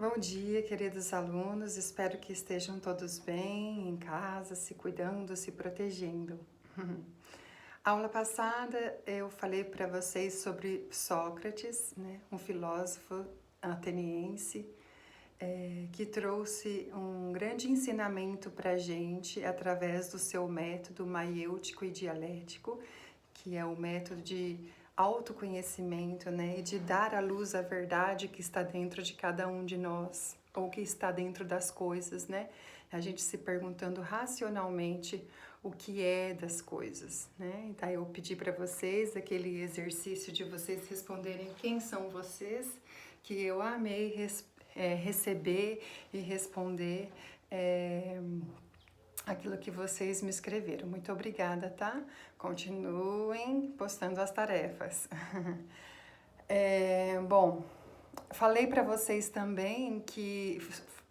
Bom dia, queridos alunos. Espero que estejam todos bem, em casa, se cuidando, se protegendo. Aula passada eu falei para vocês sobre Sócrates, né, um filósofo ateniense, que trouxe um grande ensinamento para a gente através do seu método maiêutico e dialético, que é o método de autoconhecimento, né, e de dar à luz a verdade que está dentro de cada um de nós, ou que está dentro das coisas, né? A gente se perguntando racionalmente o que é das coisas, né? Então eu pedi para vocês aquele exercício de vocês responderem quem são vocês, que eu amei receber e responder aquilo que vocês me escreveram. Muito obrigada, tá? Continuem postando as tarefas. Bom, falei para vocês também que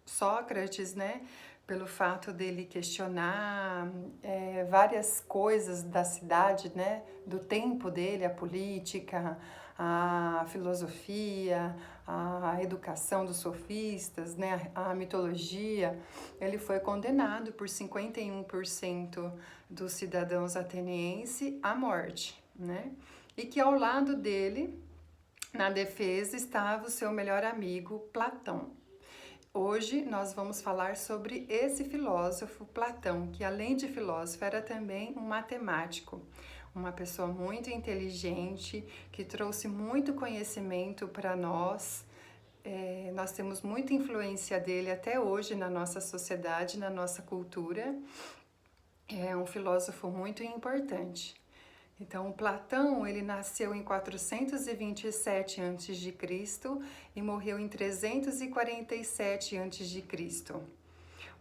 Sócrates, né, pelo fato dele questionar várias coisas da cidade, né, do tempo dele, a política, a filosofia, a educação dos sofistas, né, a mitologia, ele foi condenado por 51% dos cidadãos atenienses à morte, né? E que ao lado dele, na defesa, estava o seu melhor amigo Platão. Hoje nós vamos falar sobre esse filósofo Platão, que além de filósofo era também um matemático, uma pessoa muito inteligente, que trouxe muito conhecimento para nós. Nós temos muita influência dele até hoje na nossa sociedade, na nossa cultura. É um filósofo muito importante. Então, Platão, ele nasceu em 427 a.C. e morreu em 347 a.C.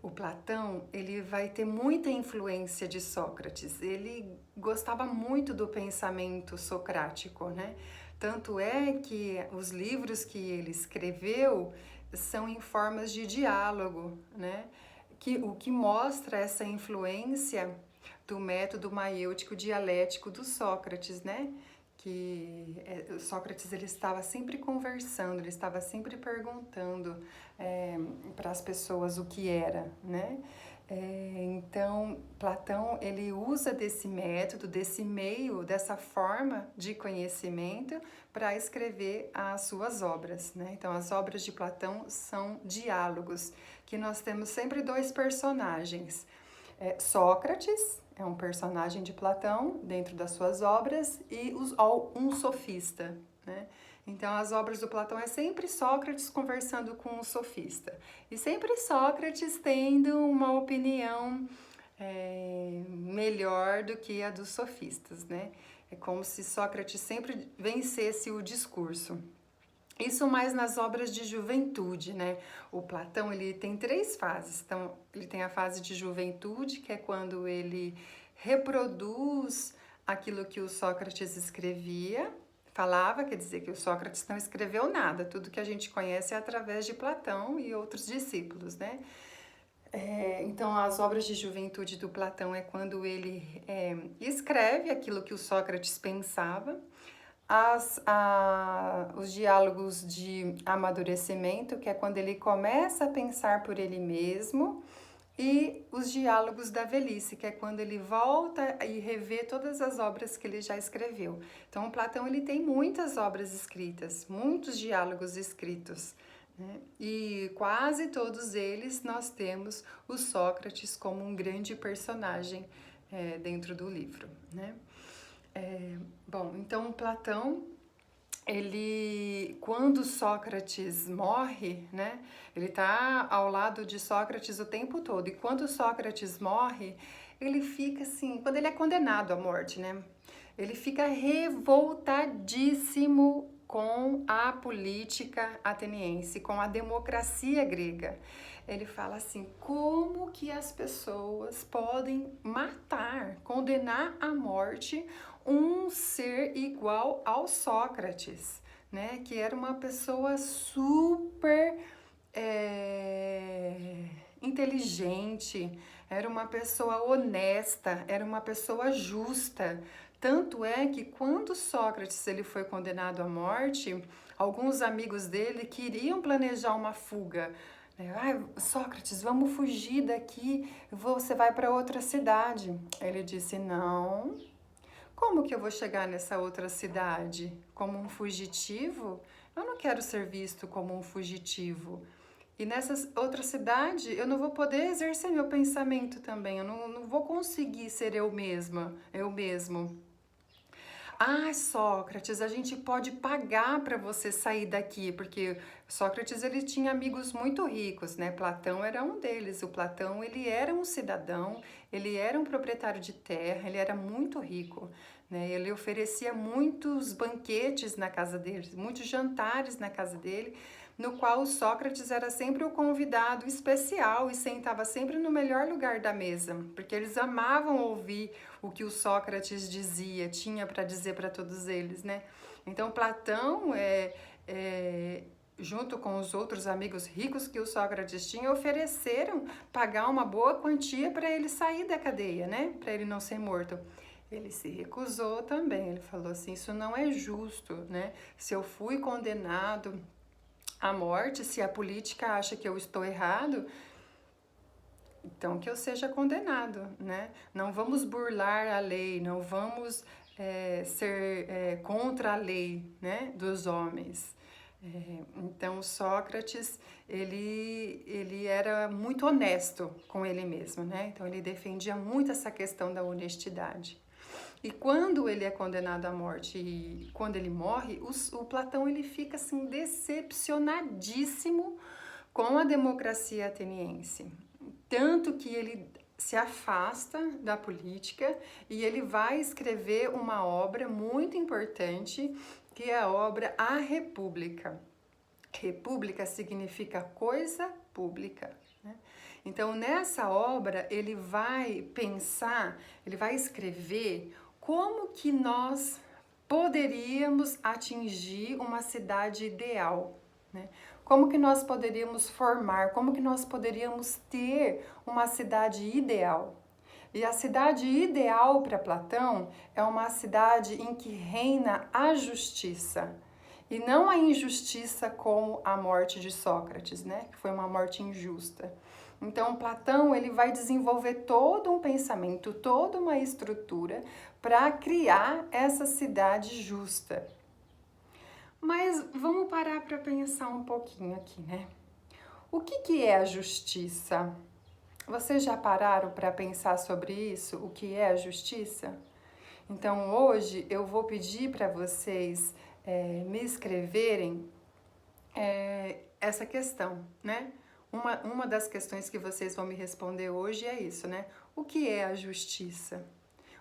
O Platão, ele vai ter muita influência de Sócrates. Ele gostava muito do pensamento socrático, né? Tanto é que os livros que ele escreveu são em formas de diálogo, né? O que mostra essa influência do método maiêutico dialético do Sócrates, né? Que Sócrates ele estava sempre conversando, ele estava sempre perguntando para as pessoas o que era, né? Então, Platão ele usa desse método, desse meio, dessa forma de conhecimento para escrever as suas obras, né? Então, as obras de Platão são diálogos, que nós temos sempre dois personagens. Sócrates é um personagem de Platão dentro das suas obras e um sofista, né? Então, as obras do Platão é sempre Sócrates conversando com um sofista e sempre Sócrates tendo uma opinião melhor do que a dos sofistas, né? É como se Sócrates sempre vencesse o discurso. Isso mais nas obras de juventude, né? O Platão, ele tem 3 fases. Então, ele tem a fase de juventude, que é quando ele reproduz aquilo que o Sócrates escrevia, falava, quer dizer que o Sócrates não escreveu nada, tudo que a gente conhece é através de Platão e outros discípulos, né? Então, as obras de juventude do Platão é quando ele escreve aquilo que o Sócrates pensava. Os diálogos de amadurecimento, que é quando ele começa a pensar por ele mesmo, e os diálogos da velhice, que é quando ele volta e revê todas as obras que ele já escreveu. Então, Platão ele tem muitas obras escritas, muitos diálogos escritos, né? E quase todos eles nós temos o Sócrates como um grande personagem dentro do livro, né? Bom, então Platão, quando Sócrates morre, né, ele está ao lado de Sócrates o tempo todo. E quando Sócrates morre, ele fica assim, quando ele é condenado à morte, né, ele fica revoltadíssimo com a política ateniense, com a democracia grega. Ele fala assim: como que as pessoas podem matar, condenar à morte um ser igual ao Sócrates, né? Que era uma pessoa super inteligente, era uma pessoa honesta, era uma pessoa justa. Tanto é que quando Sócrates ele foi condenado à morte, alguns amigos dele queriam planejar uma fuga. Ai, Sócrates, vamos fugir daqui, você vai para outra cidade. Ele disse, não, como que eu vou chegar nessa outra cidade? Como um fugitivo? Eu não quero ser visto como um fugitivo. E nessa outra cidade eu não vou poder exercer meu pensamento também, eu não vou conseguir ser eu mesma, eu mesmo. Ah, Sócrates, a gente pode pagar para você sair daqui, porque Sócrates ele tinha amigos muito ricos, né? Platão era um deles. O Platão ele era um cidadão, ele era um proprietário de terra, ele era muito rico, né? Ele oferecia muitos banquetes na casa dele, muitos jantares na casa dele, no qual o Sócrates era sempre o convidado especial e sentava sempre no melhor lugar da mesa, porque eles amavam ouvir o que o Sócrates dizia, tinha para dizer para todos eles, né? Então Platão junto com os outros amigos ricos que o Sócrates tinha, ofereceram pagar uma boa quantia para ele sair da cadeia, né? Para ele não ser morto. Ele se recusou também, ele falou assim, isso não é justo, né? Se eu fui condenado à morte, se a política acha que eu estou errado, então que eu seja condenado, né? Não vamos burlar a lei, não vamos ser contra a lei, né, dos homens. Então Sócrates, ele era muito honesto com ele mesmo, né? Então ele defendia muito essa questão da honestidade. E quando ele é condenado à morte e quando ele morre, o Platão ele fica assim decepcionadíssimo com a democracia ateniense. Tanto que ele se afasta da política e ele vai escrever uma obra muito importante, que é a obra A República. República significa coisa pública, né? Então, nessa obra, ele vai pensar, ele vai escrever como que nós poderíamos atingir uma cidade ideal, né? Como que nós poderíamos formar, como que nós poderíamos ter uma cidade ideal. E a cidade ideal para Platão é uma cidade em que reina a justiça. E não a injustiça como a morte de Sócrates, né? Que foi uma morte injusta. Então, Platão ele vai desenvolver todo um pensamento, toda uma estrutura para criar essa cidade justa. Mas vamos parar para pensar um pouquinho aqui, né? O que é a justiça? Vocês já pararam para pensar sobre isso? O que é a justiça? Então, hoje eu vou pedir para vocês me escreverem essa questão, né? Uma das questões que vocês vão me responder hoje é isso, né? O que é a justiça?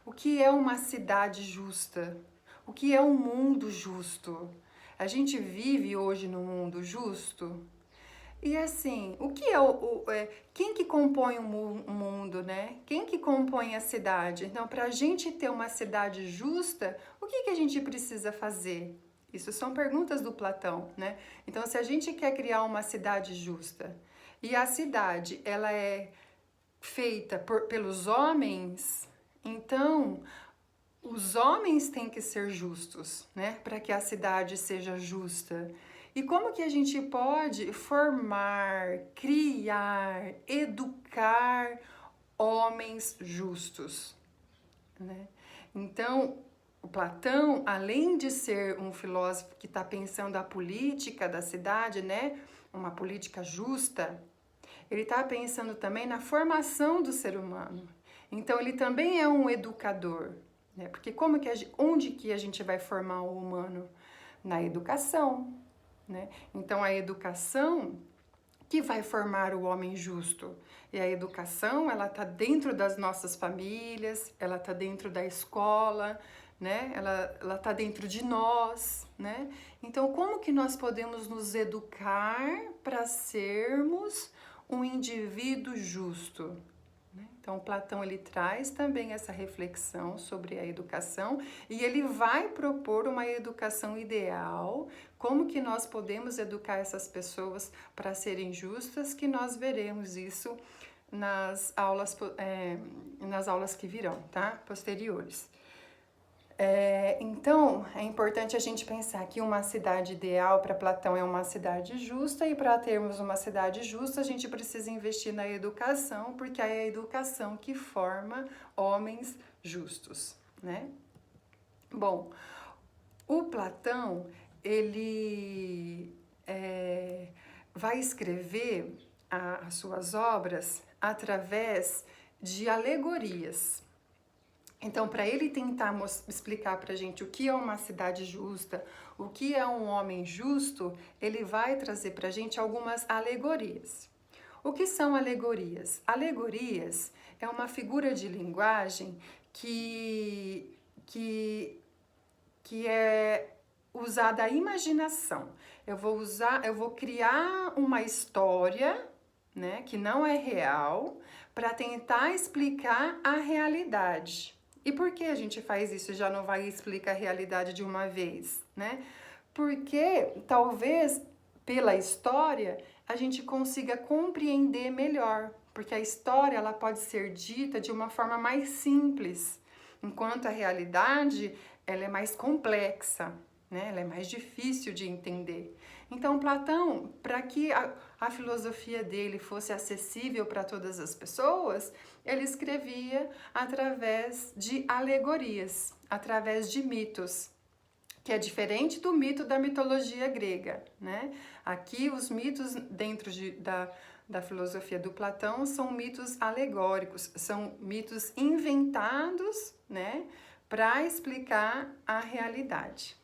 O que é uma cidade justa? O que é um mundo justo? A gente vive hoje num mundo justo? E assim, o que é quem que compõe o mundo, né? Quem que compõe a cidade? Então, para a gente ter uma cidade justa, o que a gente precisa fazer? Isso são perguntas do Platão, né? Então, se a gente quer criar uma cidade justa e a cidade ela é feita pelos homens, então os homens têm que ser justos, né? Para que a cidade seja justa. E como que a gente pode formar, criar, educar homens justos, né? Então, o Platão, além de ser um filósofo que está pensando a política da cidade, né? Uma política justa, ele está pensando também na formação do ser humano. Então, ele também é um educador, né? Porque onde que a gente vai formar o humano? Na educação, né? Então, a educação que vai formar o homem justo. E a educação, ela está dentro das nossas famílias, ela está dentro da escola, né? Ela está dentro de nós, né? Então, como que nós podemos nos educar para sermos um indivíduo justo? Então, Platão ele traz também essa reflexão sobre a educação e ele vai propor uma educação ideal, como que nós podemos educar essas pessoas para serem justas, que nós veremos isso nas aulas que virão, tá? Posteriores. Então, é importante a gente pensar que uma cidade ideal para Platão é uma cidade justa, e para termos uma cidade justa, a gente precisa investir na educação, porque é a educação que forma homens justos, né? Bom, o Platão, ele vai escrever as suas obras através de alegorias. Então, para ele tentar explicar para a gente o que é uma cidade justa, o que é um homem justo, ele vai trazer para a gente algumas alegorias. O que são alegorias? Alegorias é uma figura de linguagem que é usada a imaginação. Eu vou criar uma história, né, que não é real, para tentar explicar a realidade. E por que a gente faz isso? Já não vai explicar a realidade de uma vez, né? Porque talvez pela história a gente consiga compreender melhor, porque a história ela pode ser dita de uma forma mais simples, enquanto a realidade ela é mais complexa, né? Ela é mais difícil de entender. Então, Platão, para que a filosofia dele fosse acessível para todas as pessoas, ele escrevia através de alegorias, através de mitos, que é diferente do mito da mitologia grega, né? Aqui, os mitos dentro da filosofia do Platão são mitos alegóricos, são mitos inventados, né, para explicar a realidade.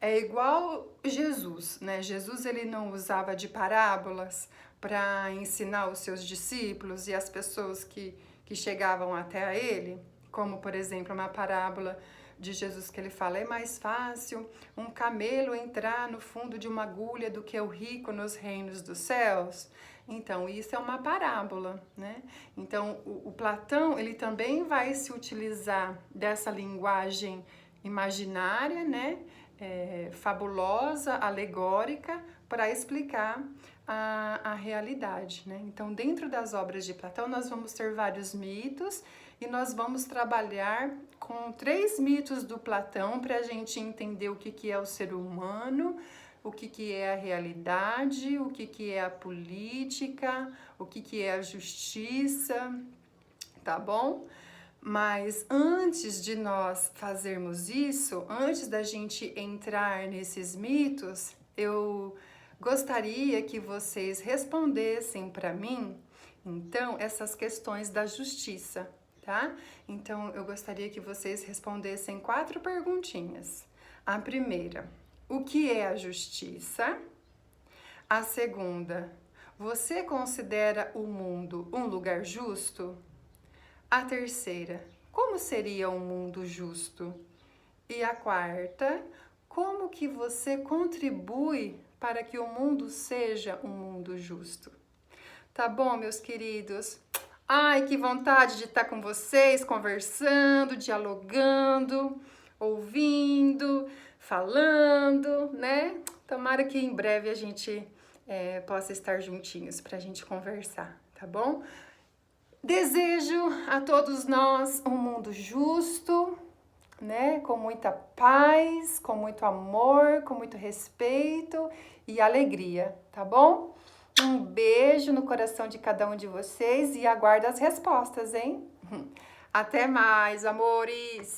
É igual Jesus, né? Jesus ele não usava de parábolas para ensinar os seus discípulos e as pessoas que chegavam até a ele, como por exemplo uma parábola de Jesus que ele fala: é mais fácil um camelo entrar no fundo de uma agulha do que o rico nos reinos dos céus. Então, isso é uma parábola, né? Então, o Platão, ele também vai se utilizar dessa linguagem imaginária, né? Fabulosa, alegórica, para explicar a realidade, né? Então, dentro das obras de Platão, nós vamos ter vários mitos e nós vamos trabalhar com 3 mitos do Platão para a gente entender o que é o ser humano, o que é a realidade, o que é a política, o que é a justiça, tá bom? Mas antes de nós fazermos isso, antes da gente entrar nesses mitos, eu gostaria que vocês respondessem para mim, então, essas questões da justiça, tá? Então, eu gostaria que vocês respondessem 4 perguntinhas. A primeira: o que é a justiça? A segunda: você considera o mundo um lugar justo? A terceira: como seria um mundo justo? E a quarta: como que você contribui para que o mundo seja um mundo justo? Tá bom, meus queridos? Ai, que vontade de estar com vocês, conversando, dialogando, ouvindo, falando, né? Tomara que em breve a gente possa estar juntinhos para a gente conversar, tá bom? Desejo a todos nós um mundo justo, né? Com muita paz, com muito amor, com muito respeito e alegria, tá bom? Um beijo no coração de cada um de vocês e aguardo as respostas, hein? Até mais, amores!